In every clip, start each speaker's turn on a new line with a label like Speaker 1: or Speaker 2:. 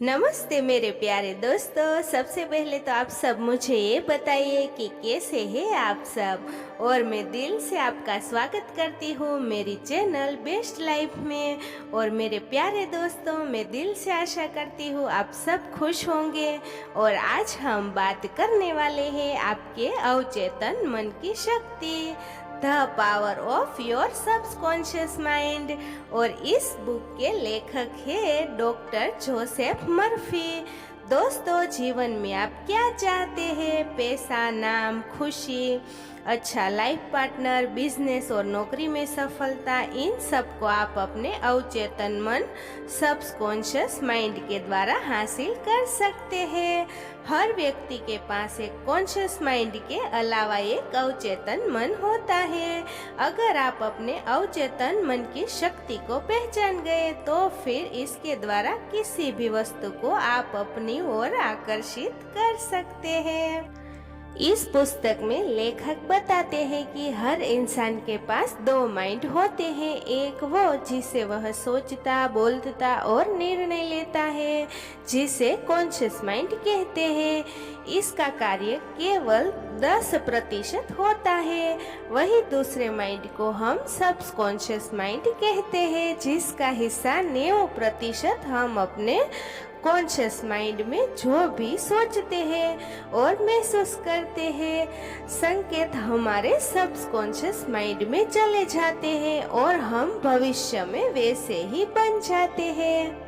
Speaker 1: नमस्ते मेरे प्यारे दोस्तों। सबसे पहले तो आप सब मुझे ये बताइए कि कैसे हैं आप सब। और मैं दिल से आपका स्वागत करती हूँ मेरी चैनल बेस्ट लाइफ में। और मेरे प्यारे दोस्तों, मैं दिल से आशा करती हूँ आप सब खुश होंगे। और आज हम बात करने वाले हैं आपके अवचेतन मन की शक्ति, the power of your subconscious mind. और इस बुक के लेखक है डॉक्टर जोसेफ मर्फी। दोस्तों, जीवन में आप क्या चाहते हैं? पैसा, नाम, खुशी, अच्छा लाइफ पार्टनर, बिजनेस और नौकरी में सफलता, इन सब को आप अपने अवचेतन मन सबकॉन्शियस माइंड के द्वारा हासिल कर सकते हैं। हर व्यक्ति के पास एक कॉन्शियस माइंड के अलावा एक अवचेतन मन होता है। अगर आप अपने अवचेतन मन की शक्ति को पहचान गए तो फिर इसके द्वारा किसी भी वस्तु को आप अपनी ओर आकर्षित कर सकते हैं। इस पुस्तक में लेखक बताते हैं कि हर इंसान के पास दो माइंड होते हैं। एक वो जिसे वह सोचता, बोलता और निर्णय लेता है, जिसे कॉन्शियस माइंड कहते हैं। इसका कार्य केवल 10% होता है। वही दूसरे माइंड को हम सबकॉन्शियस माइंड कहते हैं, जिसका हिस्सा 90% हम अपने कॉन्शियस माइंड में जो भी सोचते हैं और महसूस करते हैं, संकेत हमारे सबकॉन्शियस माइंड में चले जाते हैं और हम भविष्य में वैसे ही बन जाते हैं।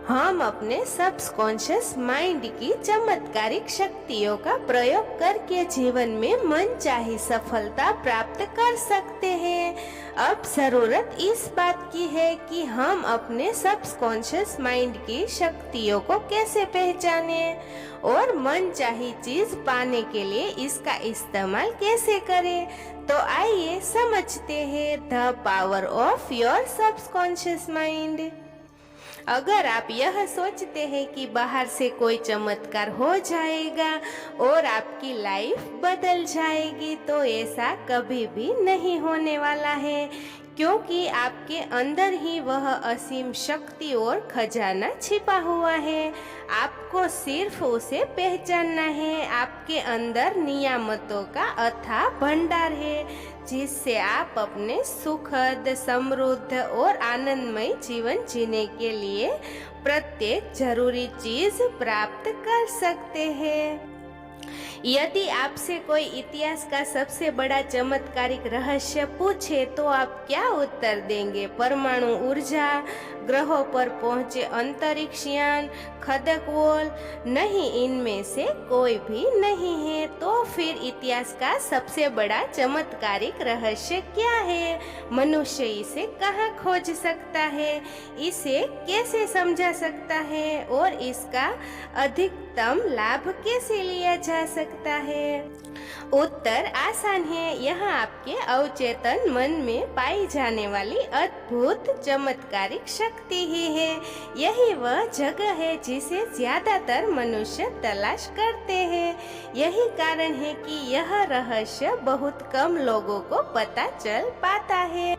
Speaker 1: हम अपने सबकॉन्शियस माइंड की चमत्कारिक शक्तियों का प्रयोग करके जीवन में मनचाही सफलता प्राप्त कर सकते हैं। अब जरूरत इस बात की है कि हम अपने सबकॉन्शियस माइंड की शक्तियों को कैसे पहचाने और मनचाही चीज पाने के लिए इसका इस्तेमाल कैसे करें। तो आइए समझते हैं the power of your subconscious mind. अगर आप यह सोचते हैं कि बाहर से कोई चमत्कार हो जाएगा और आपकी लाइफ बदल जाएगी, तो ऐसा कभी भी नहीं होने वाला है, क्योंकि आपके अंदर ही वह असीम शक्ति और खजाना छिपा हुआ है। आपको सिर्फ उसे पहचानना है। आपके अंदर नियामतों का अथाह भंडार है, जिससे आप अपने सुखद, समृद्ध और आनंदमय जीवन जीने के लिए प्रत्येक जरूरी चीज प्राप्त कर सकते हैं। यदि आपसे कोई इतिहास का सबसे बड़ा चमत्कारिक रहस्य पूछे तो आप क्या उत्तर देंगे? परमाणु ऊर्जा, ग्रहों पर पहुंचे अंतरिक्ष यान, खगोल? नहीं, इनमें से कोई भी नहीं है। तो फिर इतिहास का सबसे बड़ा चमत्कारिक रहस्य क्या है? मनुष्य इसे कहाँ खोज सकता है? इसे कैसे समझा सकता है और इसका अधिकतम लाभ कैसे लिया जा सकता है? उत्तर आसान है। यह आपके अवचेतन मन में पाई जाने वाली अद्भुत चमत्कारिक शक्ति ही है। यही वह जगह है जिसे ज्यादातर मनुष्य तलाश करते हैं। यही कारण है कि यह रहस्य बहुत कम लोगों को पता चल पाता है।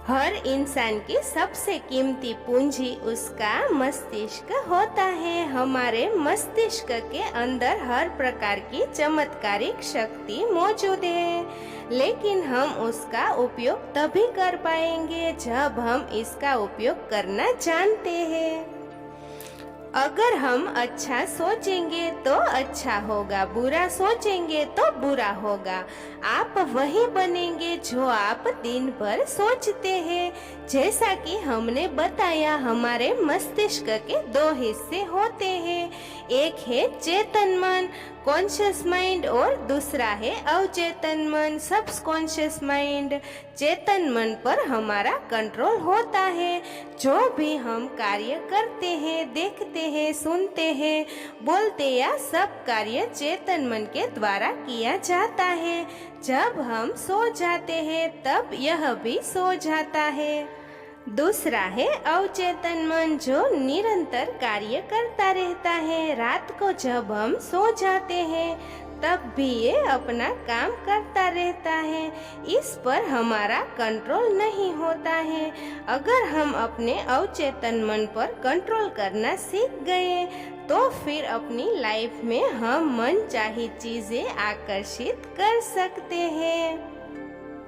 Speaker 1: हर इंसान की सबसे कीमती पूंजी उसका मस्तिष्क होता है। हमारे मस्तिष्क के अंदर हर प्रकार की चमत्कारिक शक्ति मौजूद है, लेकिन हम उसका उपयोग तभी कर पाएंगे जब हम इसका उपयोग करना जानते हैं। अगर हम अच्छा सोचेंगे तो अच्छा होगा, बुरा सोचेंगे तो बुरा होगा। आप वही बनेंगे जो आप दिन भर सोचते हैं। जैसा कि हमने बताया, हमारे मस्तिष्क के दो हिस्से होते हैं। एक है चेतन मन, कॉन्शियस माइंड, और दूसरा है अवचेतन मन, सबकॉन्शियस माइंड। चेतन मन पर हमारा कंट्रोल होता है। जो भी हम कार्य करते हैं, देखते हैं, सुनते हैं, बोलते या सब कार्य चेतन मन के द्वारा किया जाता है। जब हम सो जाते हैं तब यह भी सो जाता है। दूसरा है अवचेतन मन, जो निरंतर कार्य करता रहता है। रात को जब हम सो जाते हैं तब भी ये अपना काम करता रहता है। इस पर हमारा कंट्रोल नहीं होता है। अगर हम अपने अवचेतन मन पर कंट्रोल करना सीख गए तो फिर अपनी लाइफ में हम मनचाही चीजें आकर्षित कर सकते हैं।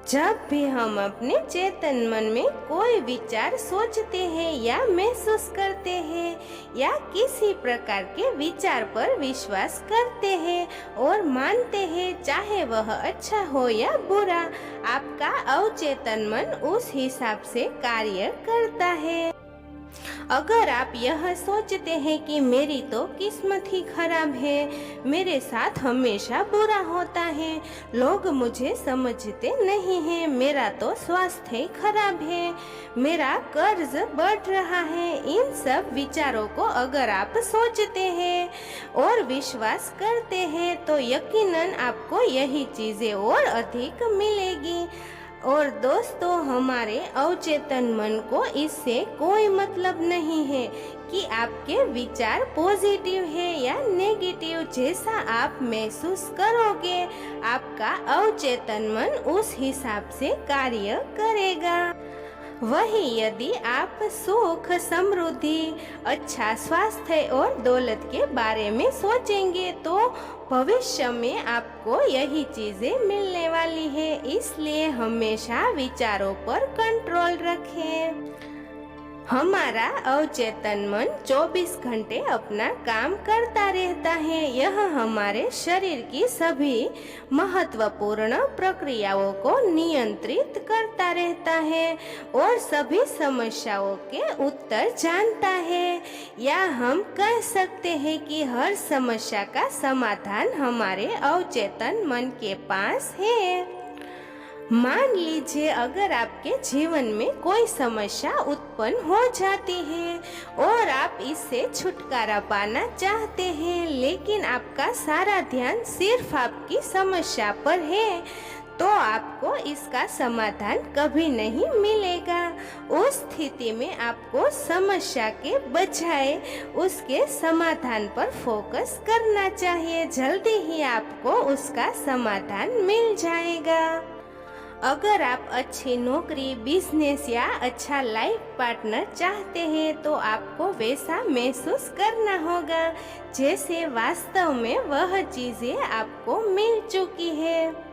Speaker 1: जब भी हम अपने चेतन मन में कोई विचार सोचते हैं या महसूस करते हैं या किसी प्रकार के विचार पर विश्वास करते हैं और मानते हैं, चाहे वह अच्छा हो या बुरा, आपका अवचेतन मन उस हिसाब से कार्य करता है। अगर आप यह सोचते हैं कि मेरी तो किस्मत ही खराब है, मेरे साथ हमेशा बुरा होता है, लोग मुझे समझते नहीं हैं, मेरा तो स्वास्थ्य खराब है, मेरा कर्ज बढ़ रहा है, इन सब विचारों को अगर आप सोचते हैं और विश्वास करते हैं तो यकीनन आपको यही चीजें और अधिक मिलेगी। और दोस्तों, हमारे अवचेतन मन को इससे कोई मतलब नहीं है कि आपके विचार पॉजिटिव है या नेगेटिव। जैसा आप महसूस करोगे, आपका अवचेतन मन उस हिसाब से कार्य करेगा। वही यदि आप सुख, समृद्धि, अच्छा स्वास्थ्य और दौलत के बारे में सोचेंगे तो भविष्य में आपको यही चीजें मिलने वाली है। इसलिए हमेशा विचारों पर कंट्रोल रखें। हमारा अवचेतन मन 24 घंटे अपना काम करता रहता है। यह हमारे शरीर की सभी महत्वपूर्ण प्रक्रियाओं को नियंत्रित करता रहता है और सभी समस्याओं के उत्तर जानता है, या हम कह सकते हैं कि हर समस्या का समाधान हमारे अवचेतन मन के पास है। मान लीजिए अगर आपके जीवन में कोई समस्या उत्पन्न हो जाती है और आप इससे छुटकारा पाना चाहते हैं, लेकिन आपका सारा ध्यान सिर्फ आपकी समस्या पर है, तो आपको इसका समाधान कभी नहीं मिलेगा। उस स्थिति में आपको समस्या के बजाय उसके समाधान पर फोकस करना चाहिए। जल्दी ही आपको उसका समाधान मिल जाएगा। अगर आप अच्छी नौकरी, बिजनेस या अच्छा लाइफ पार्टनर चाहते हैं तो आपको वैसा महसूस करना होगा जैसे वास्तव में वह चीजें आपको मिल चुकी है।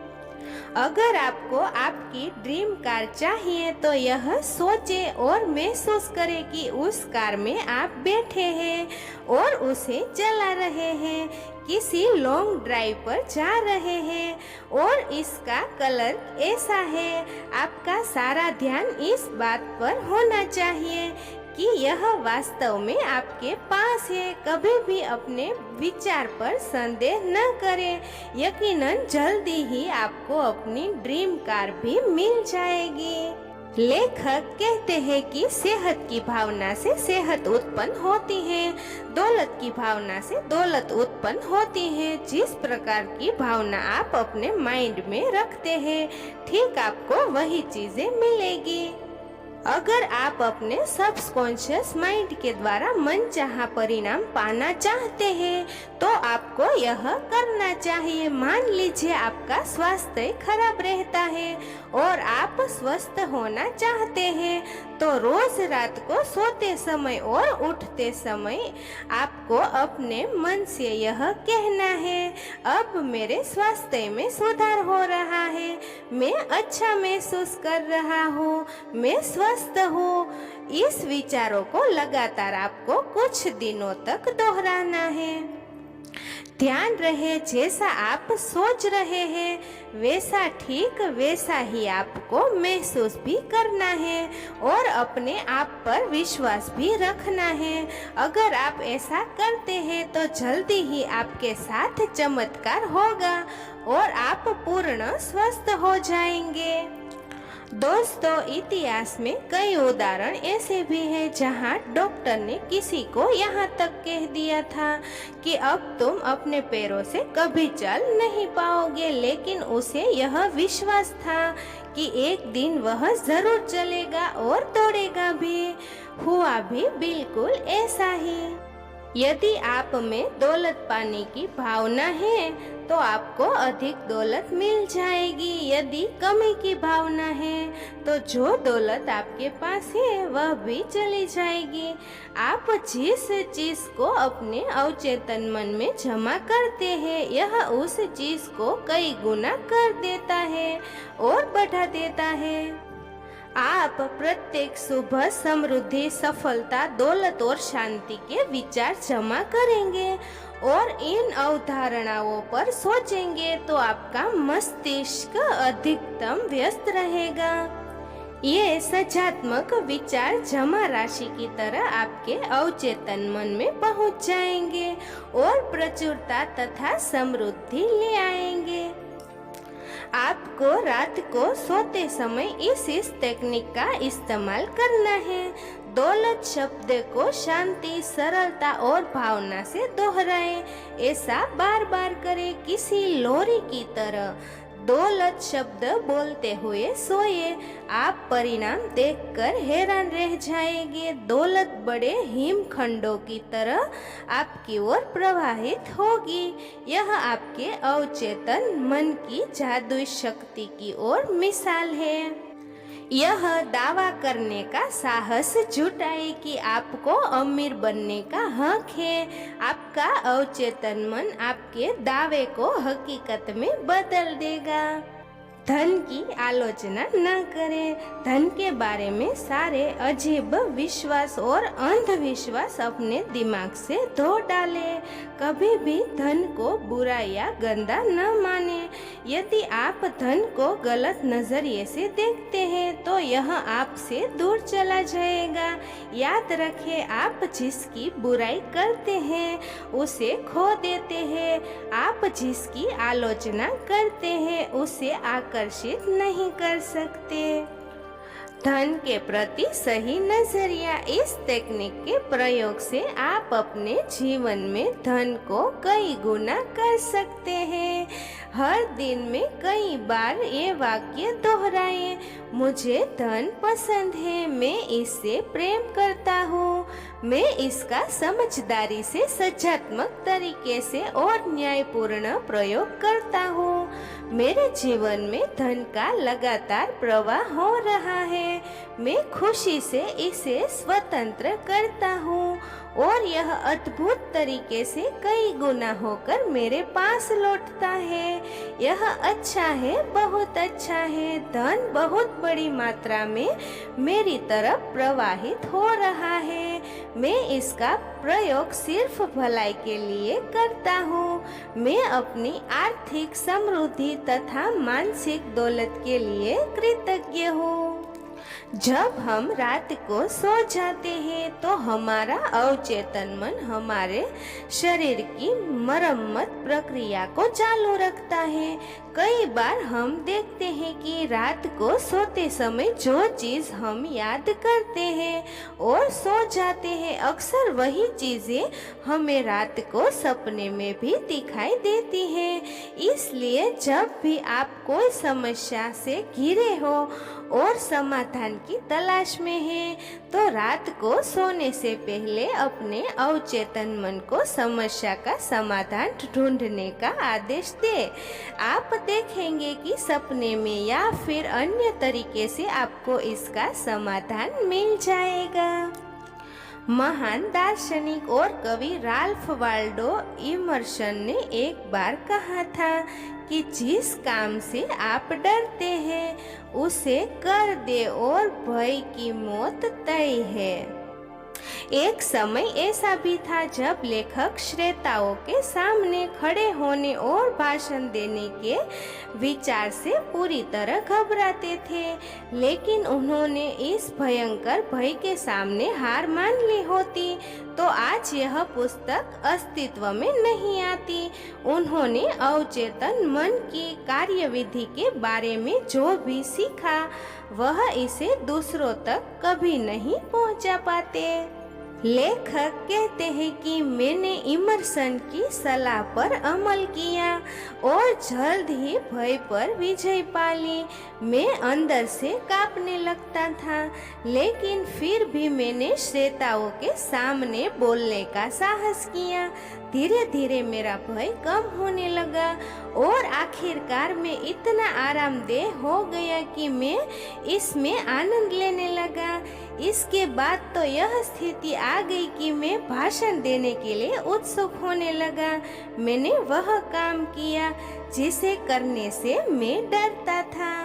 Speaker 1: अगर आपको आपकी ड्रीम कार चाहिए तो यह सोचे और महसूस करें कि उस कार में आप बैठे हैं और उसे चला रहे हैं, किसी लॉन्ग ड्राइव पर जा रहे हैं और इसका कलर ऐसा है। आपका सारा ध्यान इस बात पर होना चाहिए कि यह वास्तव में आपके पास है। कभी भी अपने विचार पर संदेह न करें, यकीनन जल्दी ही आपको अपनी ड्रीम कार भी मिल जाएगी। लेखक कहते हैं कि सेहत की भावना से सेहत उत्पन्न होती है, दौलत की भावना से दौलत उत्पन्न होती है। जिस प्रकार की भावना आप अपने माइंड में रखते हैं, ठीक आपको वही चीजें मिलेगी। अगर आप अपने सबकॉन्शियस माइंड के द्वारा मनचाहा परिणाम पाना चाहते हैं तो आपको यह करना चाहिए। मान लीजिए आपका स्वास्थ्य खराब रहता है और आप स्वस्थ होना चाहते हैं, तो रोज रात को सोते समय और उठते समय आपको अपने मन से यह कहना है, अब मेरे स्वास्थ्य में सुधार हो रहा है, मैं अच्छा महसूस कर रहा हूँ, मैं स्वस्थ हूँ। इस विचारों को लगातार आपको कुछ दिनों तक दोहराना है। ध्यान रहे, जैसा आप सोच रहे हैं वैसा ठीक वैसा ही आपको महसूस भी करना है और अपने आप पर विश्वास भी रखना है। अगर आप ऐसा करते हैं तो जल्दी ही आपके साथ चमत्कार होगा और आप पूर्ण स्वस्थ हो जाएंगे। दोस्तों, इतिहास में कई उदाहरण ऐसे भी हैं जहां डॉक्टर ने किसी को यहाँ तक कह दिया था कि अब तुम अपने पैरों से कभी चल नहीं पाओगे, लेकिन उसे यह विश्वास था कि एक दिन वह जरूर चलेगा और दौड़ेगा भी। हुआ भी बिल्कुल ऐसा ही। यदि आप में दौलत पाने की भावना है तो आपको अधिक दौलत मिल जाएगी। यदि कमी की भावना है तो जो दौलत आपके पास है वह भी चली जाएगी। आप जिस चीज को अपने अवचेतन मन में जमा करते हैं यह उस चीज को कई गुना कर देता है और बढ़ा देता है। आप प्रत्येक सुबह समृद्धि, सफलता, दौलत और शांति के विचार जमा करेंगे और इन अवधारणाओं पर सोचेंगे तो आपका मस्तिष्क अधिकतम व्यस्त रहेगा। ये सकारात्मक विचार जमा राशि की तरह आपके अवचेतन मन में पहुंच जाएंगे और प्रचुरता तथा समृद्धि ले आएंगे। आपको रात को सोते समय इस टेक्निक का इस्तेमाल करना है। दौलत शब्द को शांति, सरलता और भावना से दोहराएं। ऐसा बार बार करें किसी लोरी की तरह। दौलत शब्द बोलते हुए सोए। आप परिणाम देखकर हैरान रह जाएंगे। दौलत बड़े हिमखंडों की तरह आपकी ओर प्रवाहित होगी। यह आपके अवचेतन मन की जादुई शक्ति की ओर मिसाल है। यह दावा करने का साहस जुटाए कि आपको अमीर बनने का हक है। आपका अवचेतन मन आपके दावे को हकीकत में बदल देगा। धन की आलोचना न करें। धन के बारे में सारे अजीब विश्वास और अंधविश्वास अपने दिमाग से धो डालें। कभी भी धन को बुरा या गंदा न माने। यदि आप धन को गलत नजरिए से देखते हैं तो यह आपसे दूर चला जाएगा। याद रखें, आप जिसकी बुराई करते हैं उसे खो देते हैं। आप जिसकी आलोचना करते हैं उसे आकर्षित नहीं कर सकते। धन के प्रति सही नजरिया। इस टेक्निक के प्रयोग से आप अपने जीवन में धन को कई गुना कर सकते हैं। हर दिन में कई बार ये वाक्य दोहराएं। मुझे धन पसंद है, मैं इससे प्रेम करता हूँ, मैं इसका समझदारी से, सकारात्मक तरीके से और न्यायपूर्ण प्रयोग करता हूँ। मेरे जीवन में धन का लगातार प्रवाह हो रहा है। मैं खुशी से इसे स्वतंत्र करता हूँ और यह अद्भुत तरीके से कई गुना होकर मेरे पास लौटता है। यह अच्छा है, बहुत अच्छा है। धन बहुत बड़ी मात्रा में मेरी तरफ प्रवाहित हो रहा है। मैं इसका प्रयोग सिर्फ भलाई के लिए करता हूँ। मैं अपनी आर्थिक समृद्धि तथा मानसिक दौलत के लिए कृतज्ञ हूँ। जब हम रात को सो जाते हैं तो हमारा अवचेतन मन हमारे शरीर की मरम्मत प्रक्रिया को चालू रखता है। कई बार हम देखते हैं कि रात को सोते समय जो चीज हम याद करते हैं और सो जाते हैं, अक्सर वही चीजें हमें रात को सपने में भी दिखाई देती हैं। इसलिए जब भी आप कोई समस्या से घिरे हो और समाधान की तलाश में है तो रात को सोने से पहले अपने अवचेतन मन को समस्या का समाधान ढूंढने का आदेश दे। आप देखेंगे कि सपने में या फिर अन्य तरीके से आपको इसका समाधान मिल जाएगा। महान दार्शनिक और कवि राल्फ वाल्डो इमर्सन ने एक बार कहा था कि जिस काम से आप डरते हैं उसे कर दे और भय की मौत तय है। एक समय ऐसा भी था जब लेखक श्रोताओं के सामने खड़े होने और भाषण देने के विचार से पूरी तरह घबराते थे, लेकिन उन्होंने इस भयंकर भय के सामने हार मान ली होती तो आज यह पुस्तक अस्तित्व में नहीं आती। उन्होंने अवचेतन मन की कार्यविधि के बारे में जो भी सीखा वह इसे दूसरों तक कभी नहीं पहुंचा पाते। लेखक कहते हैं कि मैंने इमर्सन की सलाह पर अमल किया और जल्द ही भय पर विजय पा ली। मैं अंदर से कांपने लगता था, लेकिन फिर भी मैंने श्रोताओं के सामने बोलने का साहस किया। धीरे धीरे मेरा भय कम होने लगा और आखिरकार मैं इतना आरामदेह हो गया कि मैं इसमें आनंद लेने लगा। इसके बाद तो यह स्थिति आ गई कि मैं भाषण देने के लिए उत्सुक होने लगा। मैंने वह काम किया जिसे करने से मैं डरता था।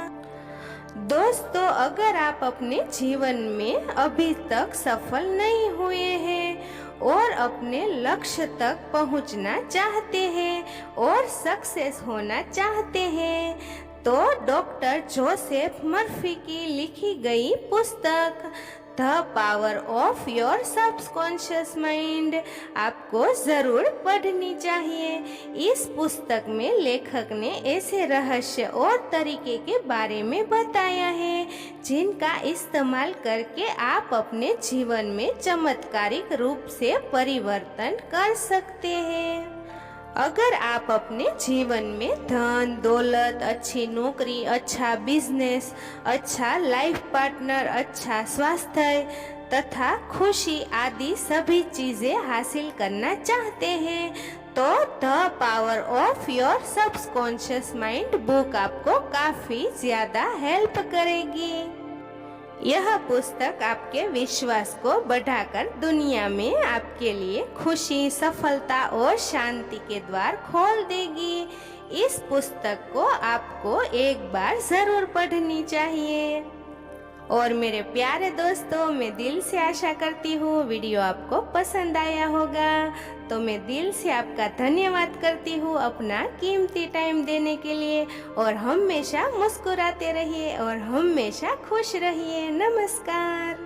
Speaker 1: दोस्तों, अगर आप अपने जीवन में अभी तक सफल नहीं हुए हैं और अपने लक्ष्य तक पहुंचना चाहते हैं और सक्सेस होना चाहते हैं, तो डॉक्टर जोसेफ मर्फी की लिखी गई पुस्तक the power of your subconscious mind आपको जरूर पढ़नी चाहिए। इस पुस्तक में लेखक ने ऐसे रहस्य और तरीके के बारे में बताया है जिनका इस्तेमाल करके आप अपने जीवन में चमत्कारिक रूप से परिवर्तन कर सकते हैं। अगर आप अपने जीवन में धन दौलत, अच्छी नौकरी, अच्छा बिजनेस, अच्छा लाइफ पार्टनर, अच्छा स्वास्थ्य तथा खुशी आदि सभी चीजें हासिल करना चाहते हैं, तो the power of your subconscious mind book आपको काफी ज्यादा हेल्प करेगी। यह पुस्तक आपके विश्वास को बढ़ाकर दुनिया में आपके लिए खुशी, सफलता और शांति के द्वार खोल देगी। इस पुस्तक को आपको एक बार जरूर पढ़नी चाहिए। और मेरे प्यारे दोस्तों, मैं दिल से आशा करती हूँ वीडियो आपको पसंद आया होगा। तो मैं दिल से आपका धन्यवाद करती हूँ अपना कीमती टाइम देने के लिए। और हमेशा मुस्कुराते रहिए और हमेशा खुश रहिए। नमस्कार।